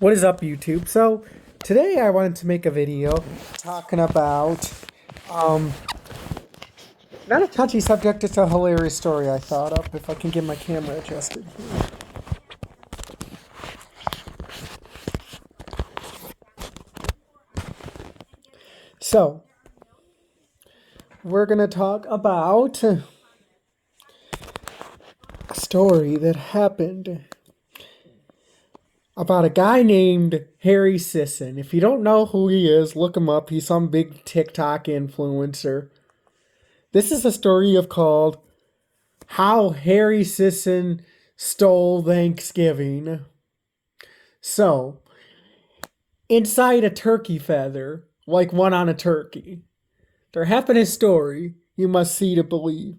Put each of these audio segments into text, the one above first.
What is up, YouTube? So today I wanted to make a video talking about um not a touchy subject, it's a hilarious story I thought up. If I can get my camera adjusted here. So we're gonna talk about a story that happened about a guy named Harry Sisson. If you don't know who he is, look him up. He's some big TikTok influencer. This is a story of called How Harry Sisson Stole Thanksgiving. So, inside a turkey feather, like one on a turkey, there happened a story you must see to believe.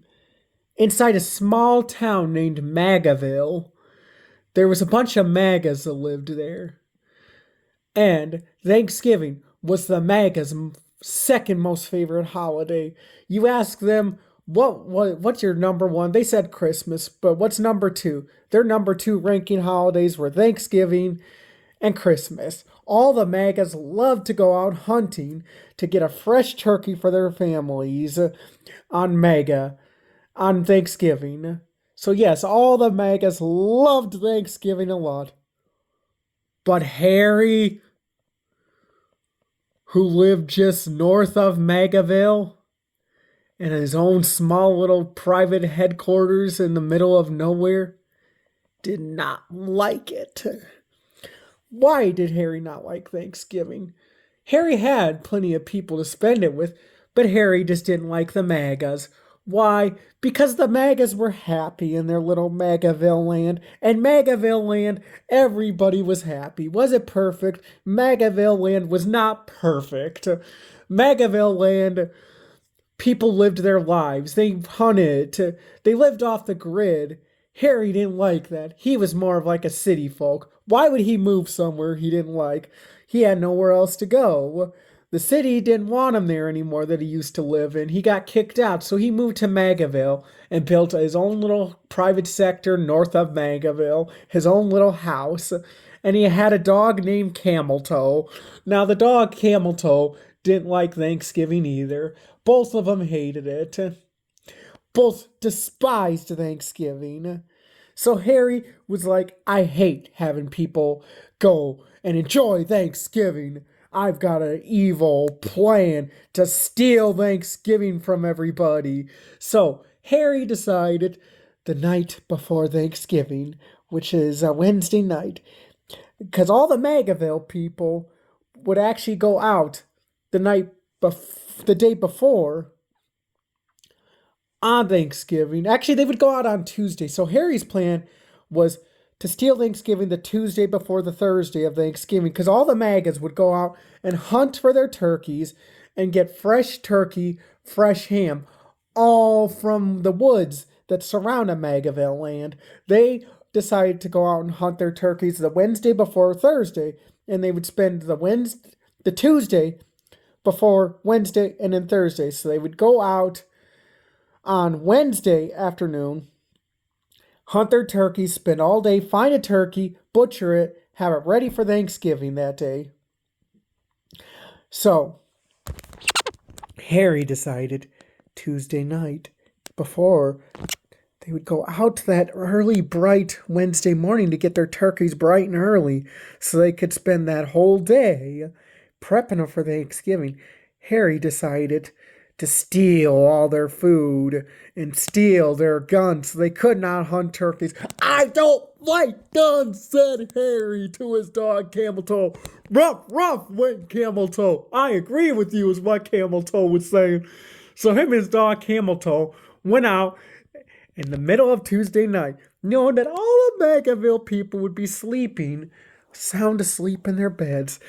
Inside a small town named Magaville, there was a bunch of MAGAs that lived there. And Thanksgiving was the MAGA's second most favorite holiday. You ask them, what's your number one? They said Christmas, but what's number two? Their number two ranking holidays were Thanksgiving and Christmas. All the MAGAs love to go out hunting to get a fresh turkey for their families on Thanksgiving. So yes, all the MAGAs loved Thanksgiving a lot. But Harry, who lived just north of Magaville, in his own small little private headquarters in the middle of nowhere, did not like it. Why did Harry not like Thanksgiving? Harry had plenty of people to spend it with, but Harry just didn't like the MAGAs. Why? Because the MAGAs were happy in their little Magaville land, and Magaville land, everybody was happy. Was it perfect? Magaville land was not perfect. Magaville land, people lived their lives. They hunted. They lived off the grid. Harry didn't like that. He was more of like a city folk. Why would he move somewhere he didn't like? He had nowhere else to go. The city didn't want him there anymore that he used to live in. He got kicked out, so he moved to Magaville and built his own little private sector north of Magaville, his own little house. And he had a dog named Camel Toe. Now, the dog Camel Toe didn't like Thanksgiving either. Both of them hated it. Both despised Thanksgiving. So Harry was like, I hate having people go and enjoy Thanksgiving. I've got an evil plan to steal Thanksgiving from everybody. So Harry decided the night before Thanksgiving, which is a Wednesday night, because all the Magaville people would actually go out the day before on Thanksgiving. Actually, they would go out on Tuesday. So Harry's plan was to steal Thanksgiving the Tuesday before the Thursday of Thanksgiving, because all the MAGAs would go out and hunt for their turkeys and get fresh turkey, fresh ham, all from the woods that surround a Magaville land. They decided to go out and hunt their turkeys the Wednesday before Thursday, and they would spend the Tuesday before Wednesday and then Thursday. So they would go out on Wednesday afternoon, hunt their turkeys, spend all day, find a turkey, butcher it, have it ready for Thanksgiving that day. So, Harry decided Tuesday night before they would go out that early, bright Wednesday morning to get their turkeys bright and early so they could spend that whole day prepping them for Thanksgiving. Harry decided to steal all their food and steal their guns so they could not hunt turkeys. I don't like guns, said Harry to his dog Camel Toe. Ruff, ruff, went Camel Toe. I agree with you, is what Camel Toe was saying. So him and his dog Camel Toe went out in the middle of Tuesday night, knowing that all the Magaville people would be sleeping, sound asleep in their beds,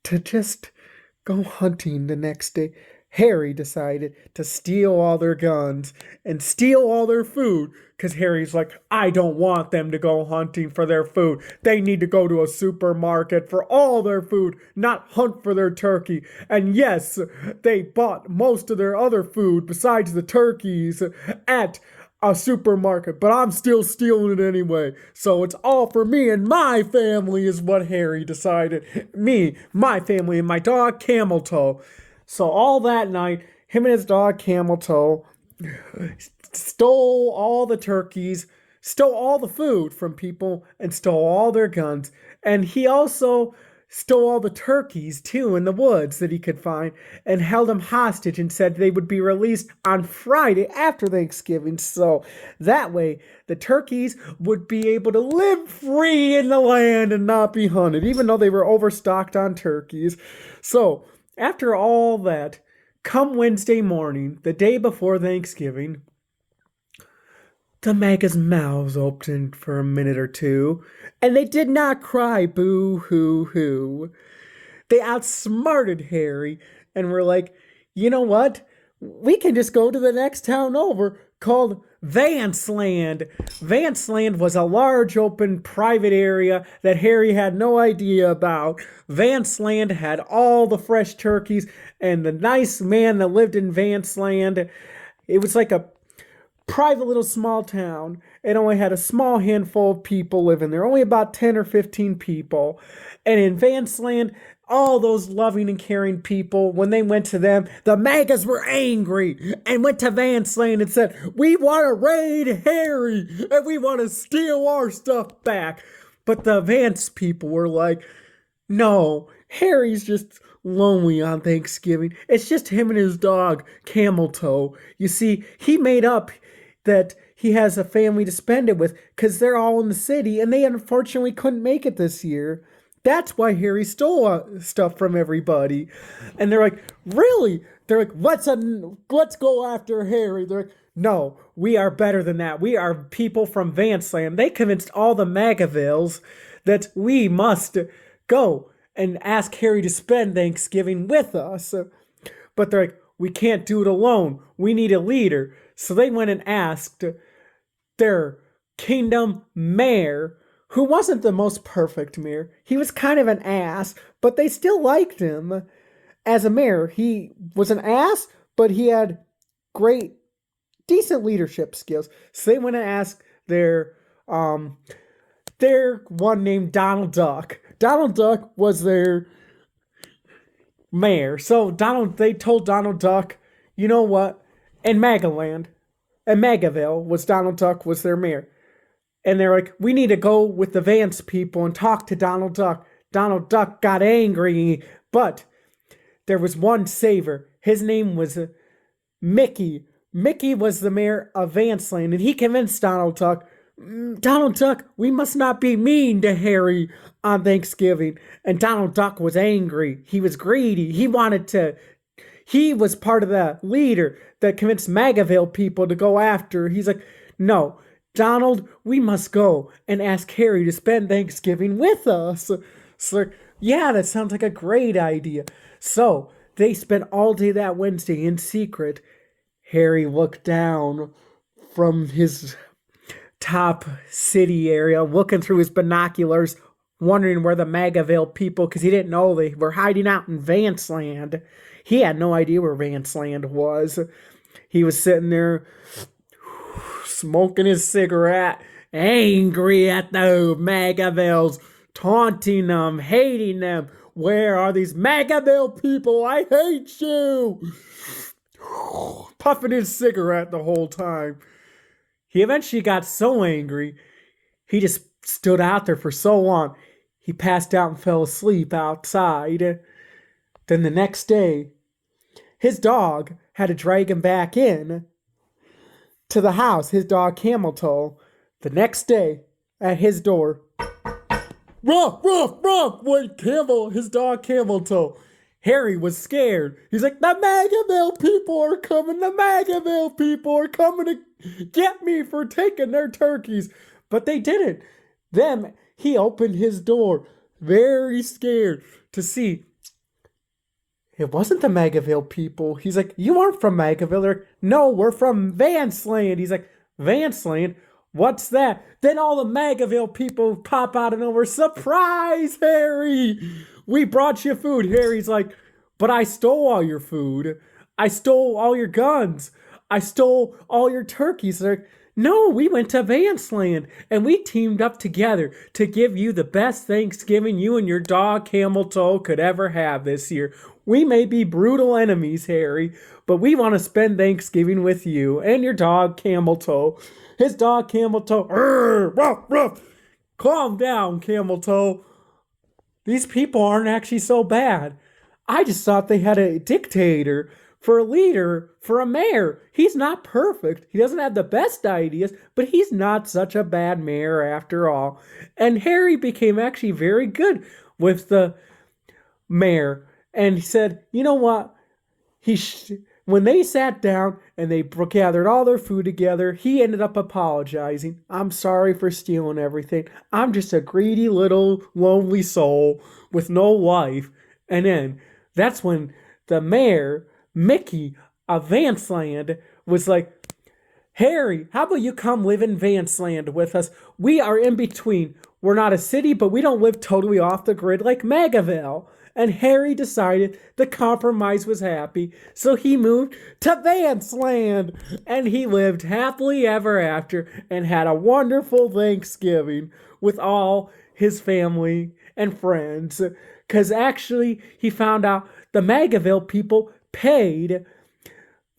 to just go hunting the next day. Harry decided to steal all their guns and steal all their food, because Harry's like, I don't want them to go hunting for their food. They need to go to a supermarket for all their food, not hunt for their turkey. And yes, they bought most of their other food besides the turkeys at a supermarket, but I'm still stealing it anyway. So it's all for me and my family, is what Harry decided. Me, my family, and my dog Camel Toe. So all that night, him and his dog Camel Toe stole all the turkeys, stole all the food from people, and stole all their guns. And he also stole all the turkeys too in the woods that he could find, and held them hostage and said they would be released on Friday after Thanksgiving. So that way the turkeys would be able to live free in the land and not be hunted, even though they were overstocked on turkeys. So after all that, come Wednesday morning, the day before Thanksgiving, the Maga's mouths opened for a minute or two, and they did not cry boo hoo hoo. They outsmarted Harry and were like, you know what? We can just go to the next town over called Vanceland. Vanceland was a large open private area that Harry had no idea about. Vanceland had all the fresh turkeys, and the nice man that lived in Vanceland, it was like a private little small town. It only had a small handful of people living there, only about 10 or 15 people. And in Vanceland, all those loving and caring people, when they went to them, the Magas were angry and went to Vanceland and said, we want to raid Harry and we want to steal our stuff back. But the Vance people were like, no, Harry's just lonely on Thanksgiving. It's just him and his dog, Camel Toe. You see, he made up that he has a family to spend it with because they're all in the city and they unfortunately couldn't make it this year. That's why Harry stole stuff from everybody. And they're like, really? They're like, let's go after Harry. They're like, no, we are better than that. We are people from Vanceland. They convinced all the Magavilles that we must go and ask Harry to spend Thanksgiving with us. But they're like, we can't do it alone. We need a leader. So they went and asked their kingdom mayor, who wasn't the most perfect mayor. He was kind of an ass, but they still liked him as a mayor. He was an ass, but he had great, decent leadership skills. So they went and asked their one named Donald Duck. Donald Duck was their mayor. So they told Donald Duck, you know what? In Magaland, and Magaville Donald Duck was their mayor. And they're like, we need to go with the Vance people and talk to Donald Duck. Donald Duck got angry, but there was one saver. His name was Mickey. Mickey was the mayor of Vanceland, and he convinced Donald Duck, we must not be mean to Harry on Thanksgiving. And Donald Duck was angry. He was greedy. He was part of the leader that convinced Magaville people to go after. He's like, no, Donald, we must go and ask Harry to spend Thanksgiving with us. So like, yeah, that sounds like a great idea. So they spent all day that Wednesday in secret. Harry looked down from his top city area, looking through his binoculars, wondering where the Magaville people, because he didn't know they were hiding out in Vanceland. He had no idea where Vanceland was. He was sitting there smoking his cigarette, angry at the Magavilles, taunting them, hating them. Where are these Magaville people? I hate you! Puffing his cigarette the whole time. He eventually got so angry, he just stood out there for so long, he passed out and fell asleep outside. Then the next day, his dog had to drag him back in to the house, his dog Camel Toe. The next day, at his door, ruff, ruff, ruff, went his dog Camel Toe. Harry was scared. He's like, the Magaville people are coming. The Magaville people are coming to get me for taking their turkeys. But they didn't. Then he opened his door, very scared, to see it wasn't the Magaville people. He's like, you aren't from Magaville. They're like, no, we're from Vanceland. He's like, Vanceland? What's that? Then all the Magaville people pop out of nowhere. Surprise, Harry! We brought you food. Harry's like, but I stole all your food. I stole all your guns. I stole all your turkeys. They're like, No, we went to Vanceland and we teamed up together to give you the best Thanksgiving you and your dog Camel Toe could ever have this year. We may be brutal enemies, Harry, but we want to spend Thanksgiving with you and your dog Camel Toe. His dog Camel Toe, ruff, ruff. Calm down, Camel Toe. These people aren't actually so bad. I just thought they had a dictator for a leader, for a mayor. He's not perfect. He doesn't have the best ideas, but he's not such a bad mayor after all. And Harry became actually very good with the mayor. And he said, you know what? When they sat down and they gathered all their food together, he ended up apologizing. I'm sorry for stealing everything. I'm just a greedy little lonely soul with no life. And then that's when the mayor, Mickey of Vanceland, was like, Harry, how about you come live in Vanceland with us? We are in between. We're not a city, but we don't live totally off the grid like Magaville. And Harry decided the compromise was happy, so he moved to Vanceland. And he lived happily ever after and had a wonderful Thanksgiving with all his family and friends. Because actually, he found out the Magaville people paid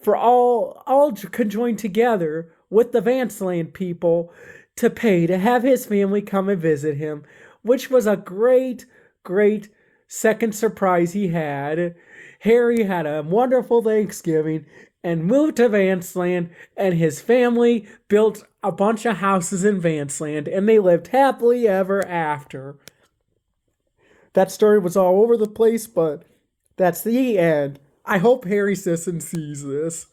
for all could join together with the Vanceland people to pay to have his family come and visit him, which was a great second surprise he had. Harry had a wonderful Thanksgiving and moved to Vanceland, and his family built a bunch of houses in Vanceland, and they lived happily ever after. That story was all over the place, but that's the end. I hope Harry Sisson sees this.